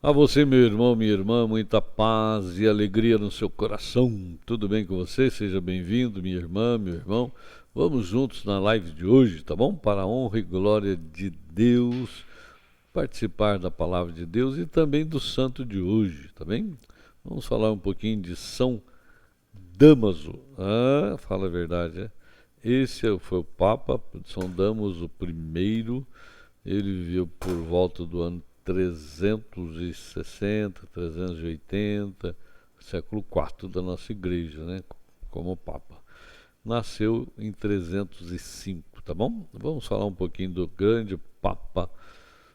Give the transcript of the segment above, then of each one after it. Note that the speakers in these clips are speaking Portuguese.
A você, meu irmão, minha irmã, muita paz e alegria no seu coração. Tudo bem com você? Seja bem-vindo, minha irmã, meu irmão. Vamos juntos na live de hoje, tá bom? Para a honra e glória de Deus, participar da palavra de Deus e também do santo de hoje, tá bem? Vamos falar um pouquinho de São Damaso. Ah, fala a verdade, é? Foi o Papa São Damaso I. Ele viveu por volta do ano 360, 380, século IV da nossa igreja, né? Como Papa. Nasceu em 305, tá bom? Vamos falar um pouquinho do grande Papa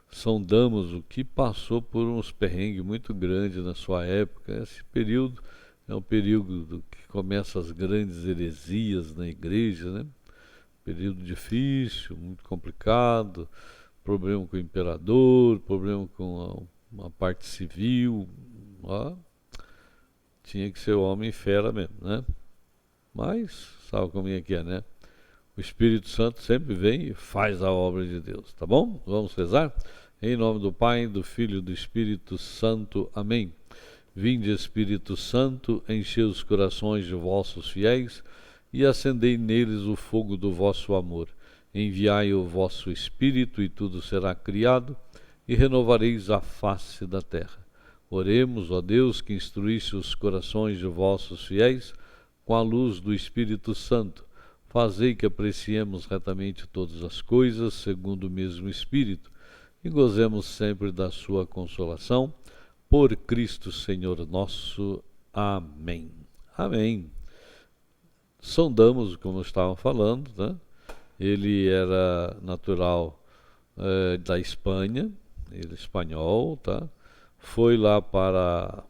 São Damaso, que passou por uns perrengues muito grandes na sua época. Esse período é um período que começa as grandes heresias na igreja, né? Período difícil, muito complicado, problema com o imperador, problema com a parte civil. Ó, tinha que ser o homem fera mesmo, né? Mas sabe como é que é, né? O Espírito Santo sempre vem e faz a obra de Deus, tá bom? Vamos rezar? Em nome do Pai, do Filho e do Espírito Santo. Amém. Vinde, Espírito Santo, enchei os corações de vossos fiéis e acendei neles o fogo do vosso amor. Enviai o vosso Espírito e tudo será criado e renovareis a face da terra. Oremos, ó Deus, que instruísse os corações de vossos fiéis com a luz do Espírito Santo. Fazei que apreciemos retamente todas as coisas segundo o mesmo Espírito e gozemos sempre da sua consolação. Por Cristo Senhor nosso. Amém. Amém. São Damaso, como estavam falando, né? Ele era natural da Espanha, ele é espanhol, tá? Foi lá para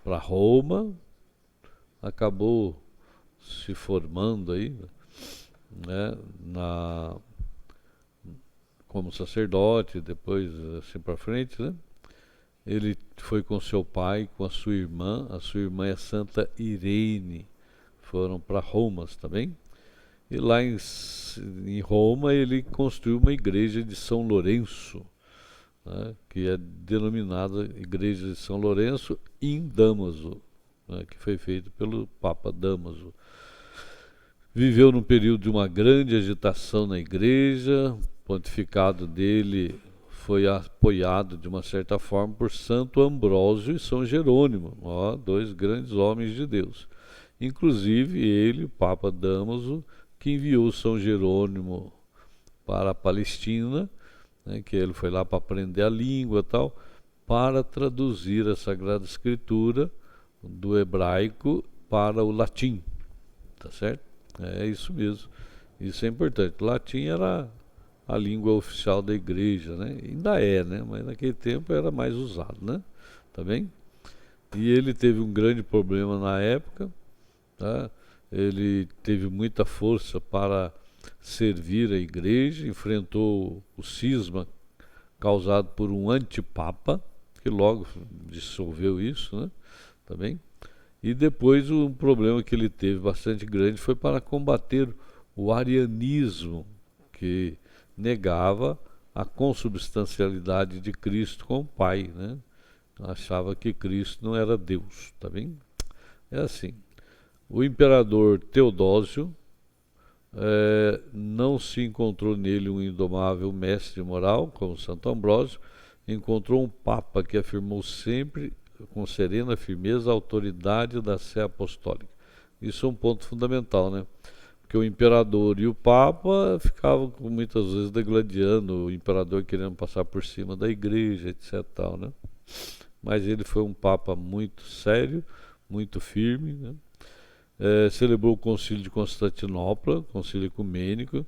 Roma, acabou se formando aí, né? Como sacerdote, depois assim para frente, né? Ele foi com seu pai, com a sua irmã é Santa Irene, foram para Roma também. E lá em Roma ele construiu uma igreja de São Lourenço, né, que é denominada Igreja de São Lourenço em Damaso, né, que foi feito pelo Papa Damaso. Viveu num período de uma grande agitação na igreja, o pontificado dele foi apoiado de uma certa forma por Santo Ambrósio e São Jerônimo, ó, dois grandes homens de Deus. Inclusive ele, o Papa Damaso, que enviou São Jerônimo para a Palestina, né, que ele foi lá para aprender a língua e tal, para traduzir a Sagrada Escritura do hebraico para o latim, tá certo? É isso mesmo, isso é importante. O latim era a língua oficial da igreja, né? Ainda é, né? Mas naquele tempo era mais usado, né? Tá bem? E ele teve um grande problema na época, tá? Ele teve muita força para servir a igreja, enfrentou o cisma causado por um antipapa, que logo dissolveu isso, né? Tá bem? E depois um problema que ele teve bastante grande foi para combater o arianismo, que negava a consubstancialidade de Cristo com o Pai, né? Achava que Cristo não era Deus, tá bem? É assim. O imperador Teodósio não se encontrou nele um indomável mestre moral, como Santo Ambrósio, encontrou um papa que afirmou sempre com serena firmeza a autoridade da sé apostólica. Isso é um ponto fundamental, né? Porque o imperador e o papa ficavam muitas vezes degladiando, o imperador querendo passar por cima da igreja, etc. Tal, né? Mas ele foi um papa muito sério, muito firme, né? Celebrou o Concílio de Constantinopla, Concílio Ecumênico,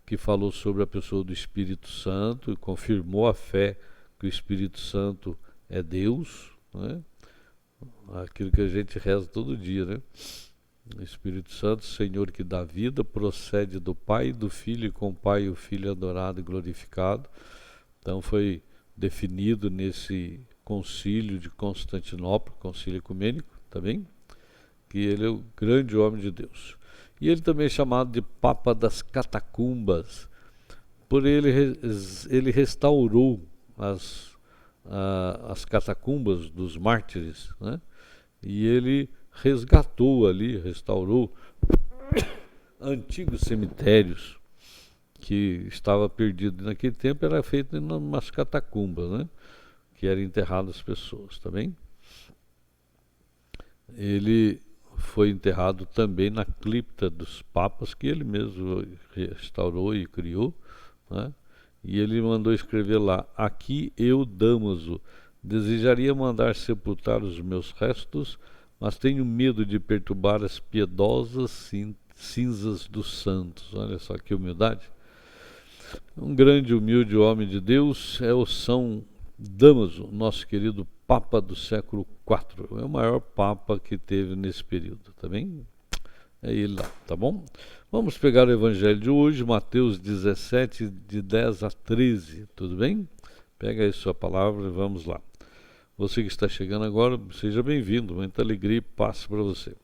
que falou sobre a pessoa do Espírito Santo e confirmou a fé que o Espírito Santo é Deus, né? Aquilo que a gente reza todo dia, né? O Espírito Santo, Senhor que dá vida, procede do Pai e do Filho, e com o Pai e o Filho adorado e glorificado. Então foi definido nesse concílio de Constantinopla, concílio ecumênico, tá bem? Que ele é o grande homem de Deus. E ele também é chamado de Papa das Catacumbas, por ele restaurou as catacumbas dos mártires, né? E ele resgatou ali, restaurou antigos cemitérios que estava perdido naquele tempo, era feito em umas catacumbas, né? Que eram enterradas as pessoas, tá bem? Ele foi enterrado também na cripta dos papas, que ele mesmo restaurou e criou, né? E ele mandou escrever lá: aqui eu, Damaso, desejaria mandar sepultar os meus restos, mas tenho medo de perturbar as piedosas cinzas dos santos. Olha só que humildade. Um grande humilde homem de Deus é o São Damaso, nosso querido Papa do século IV. É o maior Papa que teve nesse período, tá bem? É ele lá, tá bom? Vamos pegar o Evangelho de hoje, Mateus 17, de 10 a 13, tudo bem? Pega aí sua palavra e vamos lá. Você que está chegando agora, seja bem-vindo, muita alegria e paz para você.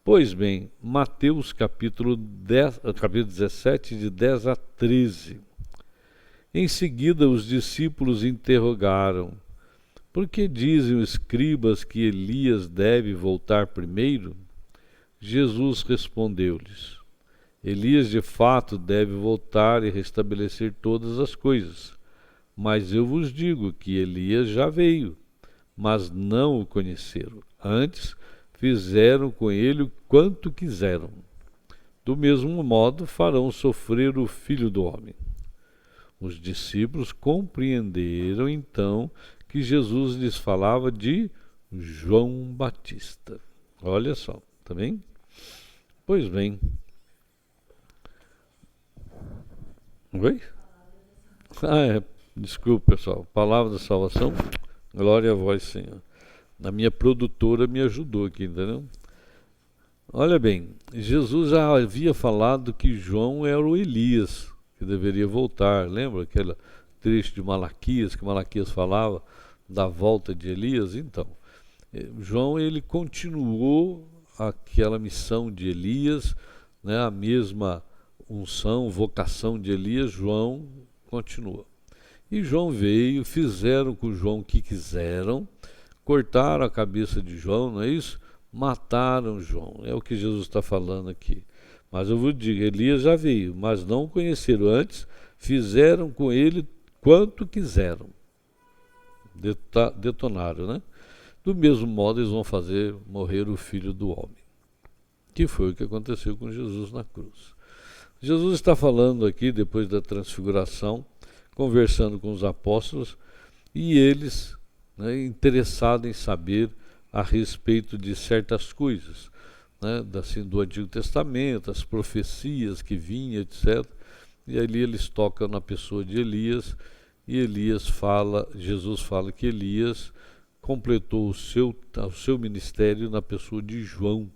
Pois bem, Mateus capítulo 17, de 10 a 13. Em seguida, os discípulos interrogaram: por que dizem os escribas que Elias deve voltar primeiro? Jesus respondeu-lhes: Elias de fato deve voltar e restabelecer todas as coisas. Mas eu vos digo que Elias já veio, mas não o conheceram. Antes, fizeram com ele quanto quiseram. Do mesmo modo, farão sofrer o Filho do Homem. Os discípulos compreenderam então que Jesus lhes falava de João Batista. Olha só, tá bem? Pois bem. Oi? Desculpe, pessoal. Palavra da salvação. Glória a vós, Senhor. A minha produtora me ajudou aqui, entendeu? Olha bem, Jesus já havia falado que João era o Elias, que deveria voltar. Lembra aquele trecho de Malaquias, que Malaquias falava da volta de Elias? Então, João, ele continuou aquela missão de Elias, né, a mesma unção, vocação de Elias, João continua. E João veio, fizeram com João o que quiseram, cortaram a cabeça de João, não é isso? Mataram João, é o que Jesus está falando aqui. Mas eu vos digo, Elias já veio, mas não o conheceram antes, fizeram com ele quanto quiseram. Detonaram, né? Do mesmo modo eles vão fazer morrer o Filho do Homem, que foi o que aconteceu com Jesus na cruz. Jesus está falando aqui, depois da transfiguração, conversando com os apóstolos, e eles, né, interessados em saber a respeito de certas coisas, né, assim, do Antigo Testamento, as profecias que vinham, etc. E ali eles tocam na pessoa de Elias, e Jesus fala que Elias completou o seu ministério na pessoa de João,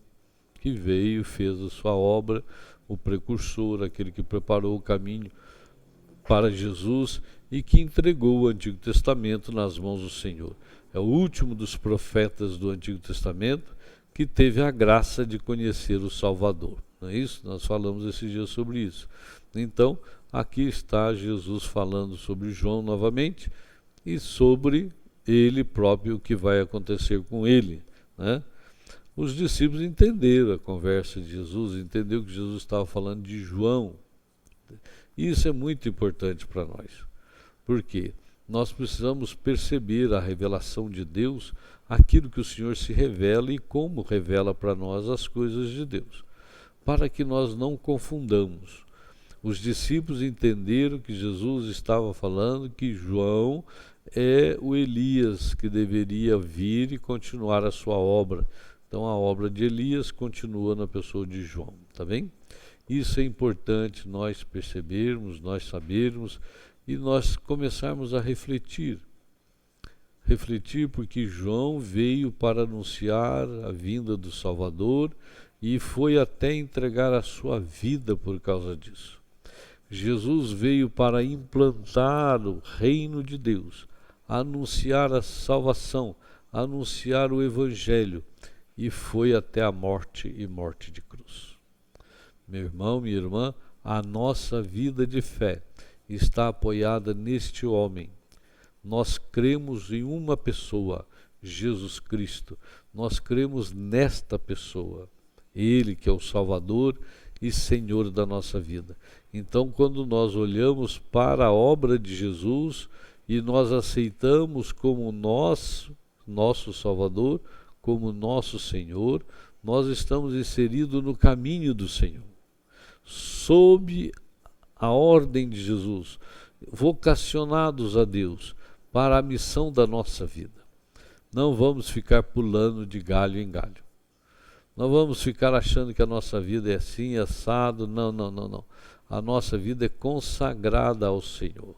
que veio e fez a sua obra, o precursor, aquele que preparou o caminho para Jesus e que entregou o Antigo Testamento nas mãos do Senhor. É o último dos profetas do Antigo Testamento que teve a graça de conhecer o Salvador. Não é isso? Nós falamos esses dias sobre isso. Então, aqui está Jesus falando sobre João novamente e sobre ele próprio, o que vai acontecer com ele, né? Os discípulos entenderam a conversa de Jesus, entenderam que Jesus estava falando de João. E isso é muito importante para nós. Por quê? Nós precisamos perceber a revelação de Deus, aquilo que o Senhor se revela e como revela para nós as coisas de Deus, para que nós não confundamos. Os discípulos entenderam que Jesus estava falando que João é o Elias que deveria vir e continuar a sua obra. Então a obra de Elias continua na pessoa de João, tá bem? Isso é importante nós percebermos, nós sabermos e nós começarmos a refletir. Refletir porque João veio para anunciar a vinda do Salvador e foi até entregar a sua vida por causa disso. Jesus veio para implantar o reino de Deus, anunciar a salvação, anunciar o Evangelho e foi até a morte e morte de cruz. Meu irmão, minha irmã, a nossa vida de fé está apoiada neste homem. Nós cremos em uma pessoa, Jesus Cristo. Nós cremos nesta pessoa, Ele que é o Salvador e Senhor da nossa vida. Então, quando nós olhamos para a obra de Jesus e nós aceitamos como nosso Salvador, como nosso Senhor, nós estamos inseridos no caminho do Senhor, sob a ordem de Jesus, vocacionados a Deus para a missão da nossa vida. Não vamos ficar pulando de galho em galho. Não vamos ficar achando que a nossa vida é assim, assado. Não, não, não, não. A nossa vida é consagrada ao Senhor.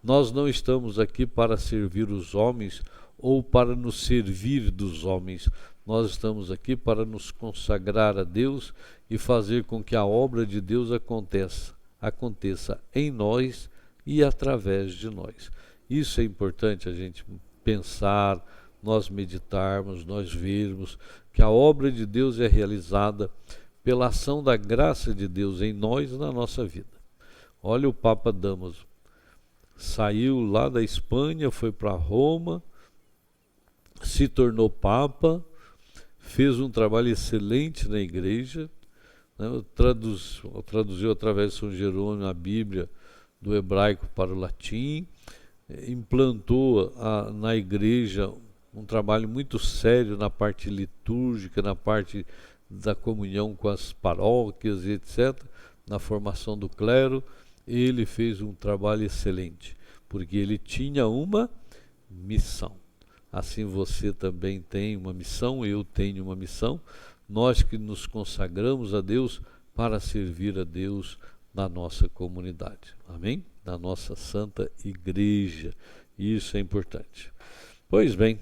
Nós não estamos aqui para servir os homens ou para nos servir dos homens. Nós estamos aqui para nos consagrar a Deus e fazer com que a obra de Deus aconteça em nós e através de nós. Isso é importante a gente pensar, nós meditarmos, nós vermos que a obra de Deus é realizada pela ação da graça de Deus em nós e na nossa vida. Olha o Papa Damaso, saiu lá da Espanha, foi para Roma, se tornou Papa, fez um trabalho excelente na igreja, né? Traduziu através de São Jerônimo a Bíblia do hebraico para o latim, implantou na igreja um trabalho muito sério na parte litúrgica, na parte da comunhão com as paróquias, etc., na formação do clero. Ele fez um trabalho excelente, porque ele tinha uma missão. Assim você também tem uma missão, eu tenho uma missão, nós que nos consagramos a Deus para servir a Deus na nossa comunidade, amém? Na nossa Santa Igreja, isso é importante. Pois bem,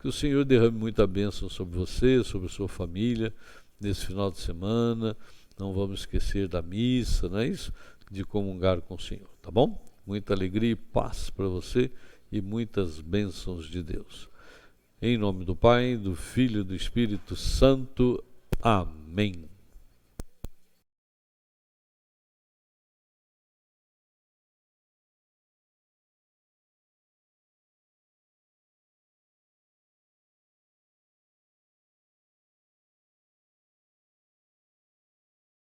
que o Senhor derrame muita bênção sobre você, sobre a sua família, nesse final de semana. Não vamos esquecer da missa, não é isso? De comungar com o Senhor, tá bom? Muita alegria e paz para você e muitas bênçãos de Deus. Em nome do Pai, do Filho e do Espírito Santo. Amém.